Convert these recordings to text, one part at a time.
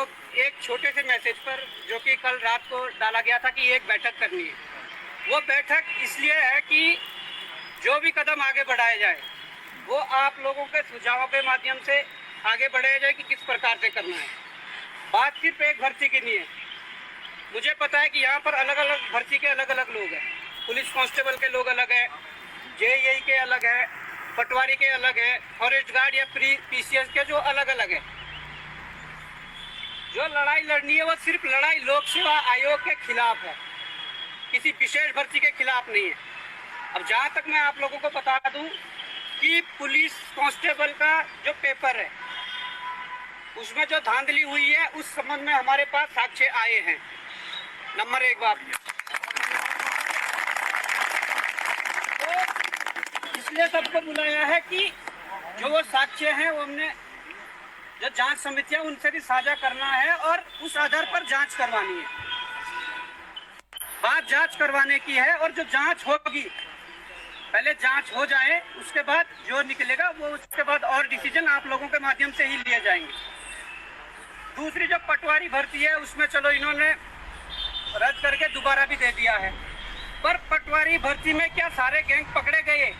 लोग एक छोटे से मैसेज पर, जो कि कल रात को डाला गया था कि एक बैठक करनी है, वो बैठक इसलिए है कि जो भी कदम आगे बढ़ाए जाए वो आप लोगों के सुझावों के माध्यम से आगे बढ़ाया जाए कि किस प्रकार से करना है। बात सिर्फ एक भर्ती की नहीं है। मुझे पता है कि यहाँ पर अलग अलग भर्ती के अलग अलग लोग हैं। पुलिस कांस्टेबल के लोग अलग हैं, जेईई के अलग है, पटवारी के अलग है, फॉरेस्ट गार्ड या पीसीएस के जो अलग अलग है। जो लड़ाई लड़नी है वो सिर्फ लड़ाई लोक सेवा आयोग के खिलाफ है, किसी विशेष भर्ती के खिलाफ नहीं है। अब जहाँ तक मैं आप लोगों को बता दूं कि पुलिस कांस्टेबल का जो पेपर है उसमें जो धांधली हुई है उस संबंध में हमारे पास साक्ष्य आए हैं। नंबर एक बात, तो इसलिए सबको बुलाया है कि जो वो साक्ष्य हैं वो हमने जो जांच समितियां उनसे भी साझा करना है और उस आधार पर जांच करवानी है। बात जांच करवाने की है और जो जांच होगी पहले जांच हो जाए, उसके बाद जो निकलेगा वो उसके बाद और डिसीजन आप लोगों के माध्यम से ही लिए जाएंगे। दूसरी जो पटवारी भर्ती है उसमें चलो इन्होंने रद्द करके दोबारा भी दे दिया है, पर पटवारी भर्ती में क्या सारे गैंग पकड़े गए?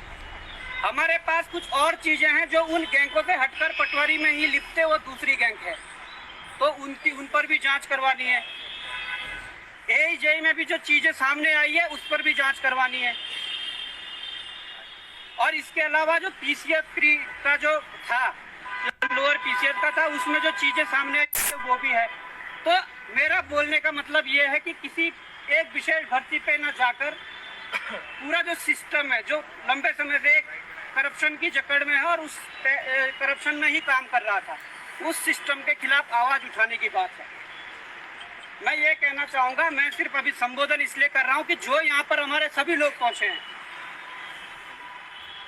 हमारे पास कुछ और चीजें हैं जो उन गैंगों से हटकर पटवारी में ही लिपटे वो दूसरी गैंग है, तो उन पर भी जांच करवानी है। एजेई में भी जो चीजें सामने आई है उस पर भी जांच करवानी है। और इसके अलावा जो पीसीएस का जो था, जो लोअर पीसीएस का था, उसमें जो चीजें सामने आई वो भी है। तो मेरा बोलने का मतलब ये है कि किसी एक विशेष भर्ती पे न जाकर पूरा जो सिस्टम है जो लंबे समय से एक करप्शन की जकड़ में है और उस करप्शन में ही काम कर रहा था, उस सिस्टम के खिलाफ आवाज उठाने की बात है। मैं ये कहना चाहूंगा, मैं सिर्फ अभी संबोधन इसलिए कर रहा हूं कि जो यहाँ पर हमारे सभी लोग पहुंचे हैं,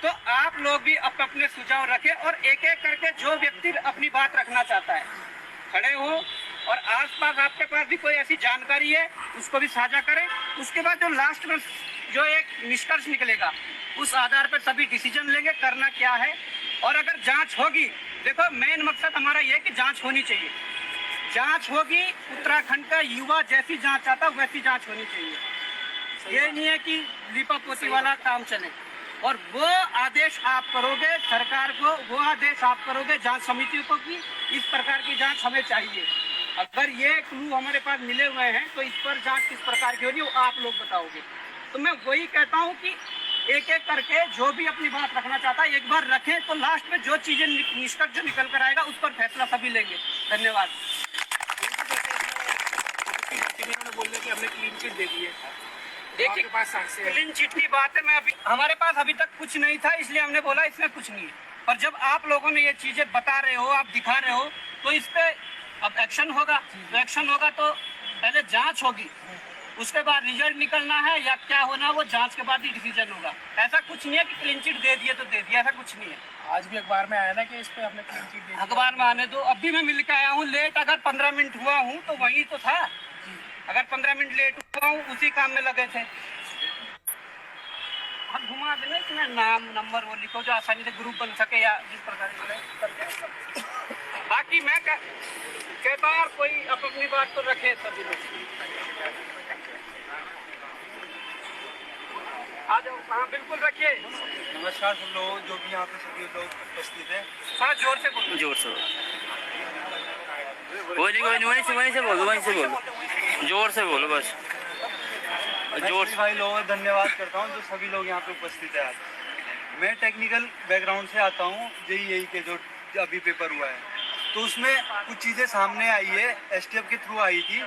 तो आप लोग भी अपने सुझाव रखें और एक एक करके जो व्यक्ति अपनी बात रखना चाहता है खड़े हो और आसपास आपके पास भी कोई ऐसी जानकारी है उसको भी साझा करें। उसके बाद जो लास्ट में जो एक निष्कर्ष निकलेगा उस आधार पर सभी डिसीजन लेंगे करना क्या है। और अगर जांच होगी, देखो मेन मकसद हमारा ये है कि जांच होनी चाहिए। जांच होगी, उत्तराखंड का युवा जैसी जांच चाहता वैसी जांच होनी चाहिए। ये नहीं है कि लीपापोती वाला काम चले। और वो आदेश आप करोगे सरकार को, वो आदेश आप करोगे जांच समितियों को कि इस प्रकार की जांच हमें चाहिए। अगर ये क्लू हमारे पास मिले हुए हैं तो इस पर जांच किस प्रकार की होगी वो आप लोग बताओगे। तो मैं वही कहता हूँ कि एक एक करके जो भी अपनी बात रखना चाहता है एक बार रखें, तो लास्ट में जो चीजें निष्कर्ष जो निकल कर आएगा उस पर फैसला सभी लेंगे। धन्यवाद। बोलने की हमने क्लीन चिट दे दी है, देखिए क्लीन चिट की बात है, मैं अभी हमारे पास अभी तक कुछ नहीं था इसलिए हमने बोला इसमें कुछ नहीं है। पर जब आप लोगों ने ये चीजें बता रहे हो, आप दिखा रहे हो, तो इस पे अब एक्शन होगा। तो एक्शन होगा तो पहले जांच होगी, उसके बाद रिजल्ट निकलना है या क्या होना वो जांच के बाद ही डिसीजन होगा। ऐसा कुछ नहीं है कि क्लीन चिट दे दिए तो दे दिया, ऐसा कुछ नहीं है। आज भी अखबार में आया ना कि इस पे हमने क्लीन चिट दे दी। अखबार में आने दो, अभी मैं मिल के आया हूँ लेट। अगर 15 मिनट हुआ हूँ तो वही तो था। अगर 15 मिनट लेट हुआ हूँ उसी काम में लगे थे। हम घुमा देना, इसमें नाम नंबर वो लिखो जो आसानी से ग्रुप बन सके या जिस प्रकार से। बाकी मैं कहता हूँ यार कोई अपनी बात तो रखे सभी लोग। आ जाओ। हाँ बिल्कुल रखिए। नमस्कार सब लोग जो भी यहाँ पे सभी लोग उपस्थित हैं। थोड़ा जोर से बोलो। जोर से वहीं से बोलो जोर से बोलो बस। जोर से भाई लोगों को धन्यवाद करता हूँ जो सभी लोग यहाँ पे उपस्थित है आज। मैं टेक्निकल बैकग्राउंड से आता हूँ, जेईई के जो अभी पेपर हुआ है तो उसमें कुछ चीज़ें सामने आई है, एसटीएफ के थ्रू आई थी।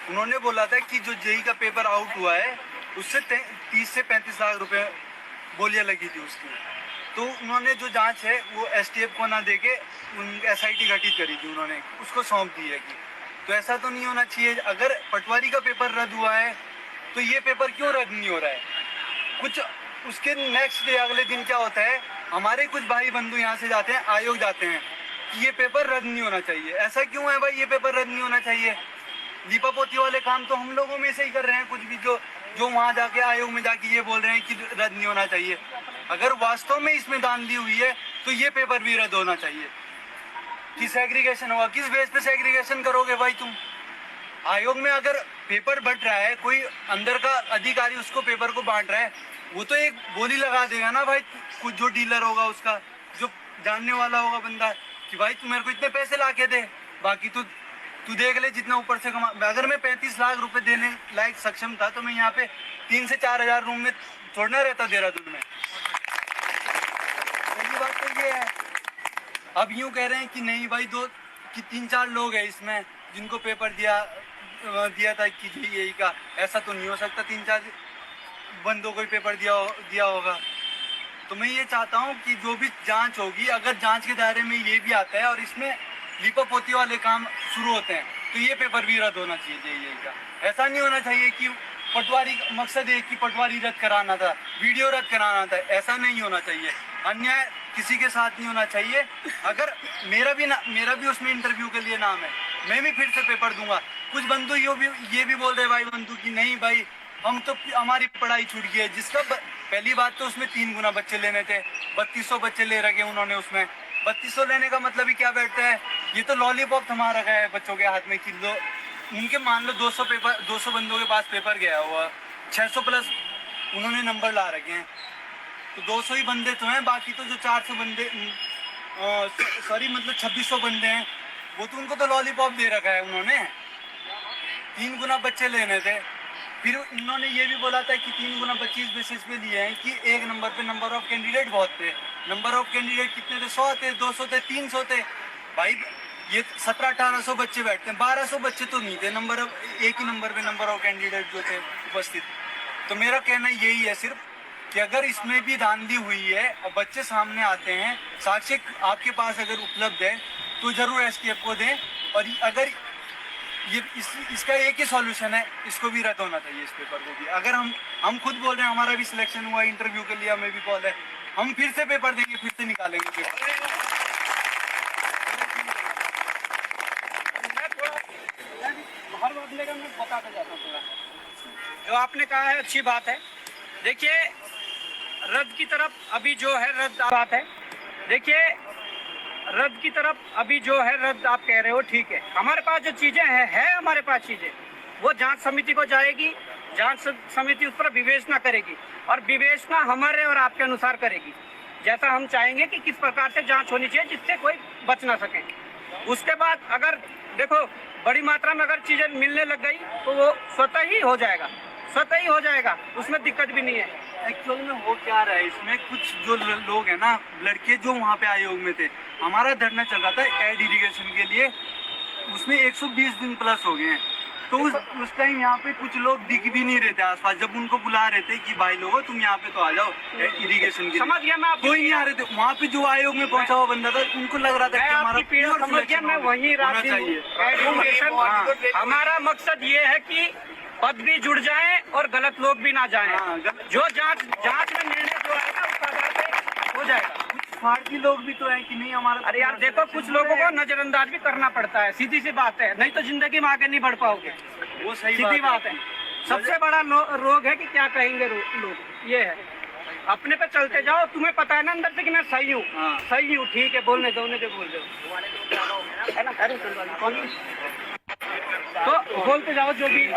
उन्होंने बोला था कि जो जेईई का पेपर आउट हुआ है उससे 30 से 35 लाख रुपए बोलियां लगी थी उसकी। तो उन्होंने जो जांच है वो एसटीएफ को ना देके एसआईटी गठित करी थी, उन्होंने उसको सौंप दी है कि तो ऐसा तो नहीं होना चाहिए। अगर पटवारी का पेपर रद्द हुआ है तो ये पेपर क्यों रद्द नहीं हो रहा है? कुछ उसके नेक्स्ट डे अगले दिन क्या होता है, हमारे कुछ भाई बंधु यहाँ से जाते हैं, आयोग जाते हैं कि ये पेपर रद्द नहीं होना चाहिए। ऐसा क्यों है भाई, ये पेपर रद्द नहीं होना चाहिए? लीपापोती वाले काम तो हम लोगों में से ही कर रहे हैं, कुछ भी जो वहाँ जाके आयोग में जाके ये बोल रहे हैं कि रद्द नहीं होना चाहिए। अगर वास्तव में इसमें धांधली हुई है तो ये पेपर भी रद्द होना चाहिए। कि सेग्रीगेशन होगा। किस बेस पे सेग्रीगेशन करोगे भाई तुम? आयोग में अगर पेपर बंट रहा है, कोई अंदर का अधिकारी उसको पेपर को बांट रहा है, वो तो एक बोली लगा देगा ना भाई, कुछ जो डीलर होगा उसका, जो जानने वाला होगा बंदा, कि भाई तू मेरे को इतने पैसे ला के दे, बाकी तो तू देख ले जितना ऊपर से कमा। अगर मैं 35 लाख रुपए देने लायक सक्षम था तो मैं यहाँ पे 3 से 4 हजार रूम में छोड़ना रहता देहरादून में। पहली बात तो ये है। अब यूं कह रहे हैं कि नहीं भाई 3-4 लोग हैं इसमें जिनको पेपर दिया था कि यही का, ऐसा तो नहीं हो सकता 3-4 बंदों को ही पेपर दिया होगा। तो मैं ये चाहता हूँ कि जो भी जांच होगी, अगर जांच के दायरे में ये भी आता है और इसमें लीपापोती वाले काम शुरू होते हैं तो ये पेपर भी रद्द होना चाहिए जेईई का। ऐसा नहीं होना चाहिए कि पटवारी, मकसद एक कि पटवारी रद्द कराना था, वीडियो रद्द कराना था, ऐसा नहीं होना चाहिए। अन्याय किसी के साथ नहीं होना चाहिए। अगर मेरा भी उसमें इंटरव्यू के लिए नाम है, मैं भी फिर से पेपर दूंगा। कुछ बंधु ये भी बोल रहे भाई बंधु कि नहीं भाई हम तो, हमारी पढ़ाई छूट गई है, जिसका पहली बात तो उसमें 3 गुना बच्चे लेने थे, 3200 बच्चे ले रखे उन्होंने उसमें। 3200 लेने का मतलब ही क्या बैठता है, ये तो लॉलीपॉप थमा रखा है बच्चों के हाथ में कि उनके मान लो 200 बंदों के पास पेपर गया हुआ, 600 प्लस उन्होंने नंबर ला रखे हैं, तो 200 ही बंदे तो हैं, बाकी तो जो 400 बंदे मतलब 2600 बंदे हैं, वो तो उनको तो लॉलीपॉप दे रखा है उन्होंने। 3 गुना बच्चे लेने थे। फिर उन्होंने ये भी बोला था कि 3 गुना 25 बेसिस पे लिए हैं कि एक नंबर पे नंबर ऑफ कैंडिडेट बहुत थे। नंबर ऑफ कैंडिडेट कितने थे? 100 थे, 200 थे, 300 थे। भाई ये 1700-1800 बच्चे बैठते हैं, 1200 बच्चे तो नहीं थे एक ही नंबर पे नंबर ऑफ कैंडिडेट जो थे उपस्थित। तो मेरा कहना यही है सिर्फ कि अगर इसमें भी धांधली हुई है और बच्चे सामने आते हैं, साक्ष्य आपके पास अगर उपलब्ध है तो जरूर एसटीएफ को दें। और अगर इसका एक ही सॉल्यूशन है, इसको भी रद्द होना चाहिए, इस पेपर को भी। अगर हम खुद बोल रहे हैं हमारा भी सिलेक्शन हुआ, इंटरव्यू के लिए हमें भी कॉल है, हम फिर से पेपर देंगे, फिर से निकालेंगे पेपर। हर बदले का मैं बताता जाता हूँ। जो आपने कहा है अच्छी बात है। देखिए रद्द की तरफ अभी जो है रद्द बात है, देखिए रद्द की तरफ अभी जो है रद्द आप कह रहे हो ठीक है। हमारे पास जो चीज़ें है हमारे पास चीज़ें, वो जांच समिति को जाएगी, जांच समिति उस पर विवेचना करेगी और विवेचना हमारे और आपके अनुसार करेगी, जैसा हम चाहेंगे कि किस प्रकार से जांच होनी चाहिए जिससे कोई बच ना सके। उसके बाद अगर देखो बड़ी मात्रा में अगर चीज़ें मिलने लग गई तो वो स्वतः ही हो जाएगा, उसमें दिक्कत भी नहीं है। एक्चुअल में हो क्या रहा है इसमें, कुछ जो लोग हैं ना, लड़के जो वहाँ पे आयोग में थे, हमारा धरना चल रहा था एड इरिगेशन के लिए, उसमें 120 दिन प्लस हो गए हैं। तो उस टाइम यहाँ पे कुछ लोग दिख भी नहीं रहे थे आसपास, जब उनको बुला रहे थे कि भाई लोगों तुम यहाँ पे तो आ जाओ इरिगेशन के, समझ गया मैं, कोई नहीं आ रहे थे वहाँ पे। जो आयोग में पहुंचा हुआ बंदा था, उनको लग रहा था कि हमारा समझ गया मैं, वही हमारा मकसद ये है कि पद भी जुड़ जाए और गलत लोग भी ना जाएं। जो जांच में निर्णय जो आएगा उस आधार पे हो जाएगा। कुछ फार्सी लोग भी तो हैं कि नहीं हमारा। अरे यार देखो कुछ लोगों को नजरअंदाज भी करना पड़ता है, सीधी सी बात है, नहीं तो जिंदगी में आगे नहीं बढ़ पाओगे। वो सही सीधी बात है। सबसे बड़ा रोग है कि क्या कहेंगे लोग, ये है। अपने पे चलते जाओ, तुम्हें पता है ना अंदर से कि मैं सही हूँ, सही हूँ, ठीक है, बोलने दो, जो बोल दो है ना, तो बोलते जाओ जो भी।